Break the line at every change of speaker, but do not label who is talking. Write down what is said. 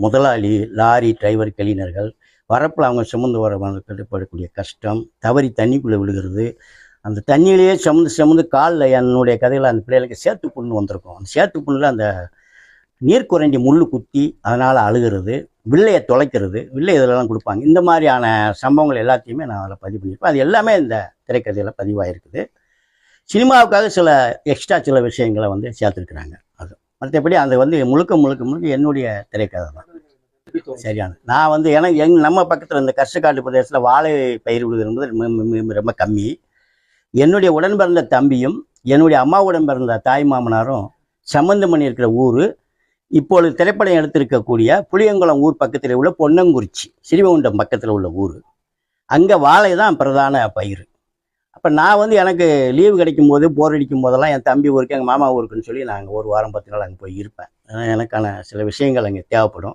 முதலாளி, lorry driver, கிளீனர்கள் வரப்பில் அவங்க சுமந்து வரக்கூடிய கஷ்டம், தவறி தண்ணிக்குள்ளே விழுகிறது, அந்த தண்ணியிலேயே சுமந்து காலில் என்னுடைய கதையில் அந்த பிள்ளைகளுக்கு சேத்து புண்ணு வந்திருக்கும். அந்த சேத்து புண்ணில் அந்த நீர்க்குறைஞ்சி முள் குத்தி அதனால் அழுகிறது, வில்லையை தொலைக்கிறது, வில்லை இதெல்லாம் கொடுப்பாங்க. இந்த மாதிரியான சம்பவங்கள் எல்லாத்தையுமே நான் அதில் பதிவு பண்ணியிருப்பேன். அது எல்லாமே இந்த திரைக்கதையில் பதிவாகிருக்குது. சினிமாவுக்காக சில விஷயங்களை சேர்த்துருக்குறாங்க. அது மற்றபடி அது முழுக்க என்னுடைய திரைக்கதை தான். சரியானது. நான் எனக்கு நம்ம பக்கத்தில் இந்த கர்ஷகாட்டு பிரதேசத்தில் வாழை பயிர் விடுவது ரொம்ப கம்மி. என்னுடைய உடன் பிறந்த தம்பியும் என்னுடைய அம்மாவுடன் பிறந்த தாய் மாமனாரும் சம்பந்தம் பண்ணியிருக்கிற ஊர் இப்பொழுது திரைப்படம் எடுத்திருக்கக்கூடிய புளியங்குளம் ஊர் பக்கத்தில் உள்ள பொன்னங்குறிச்சி, ஸ்ரீவைகுண்டம் பக்கத்தில் உள்ள ஊர். அங்கே வாழை தான் பிரதான பயிர். அப்போ நான் எனக்கு லீவு கிடைக்கும் போது, போர் அடிக்கும் போதெல்லாம் என் தம்பி ஊருக்கு, எங்கள் மாமா ஊருக்குன்னு சொல்லி நாங்கள் ஒரு வாரம் 10 நாள் அங்கே போய் இருப்பேன். எனக்கான சில விஷயங்கள் அங்கே தேவைப்படும்.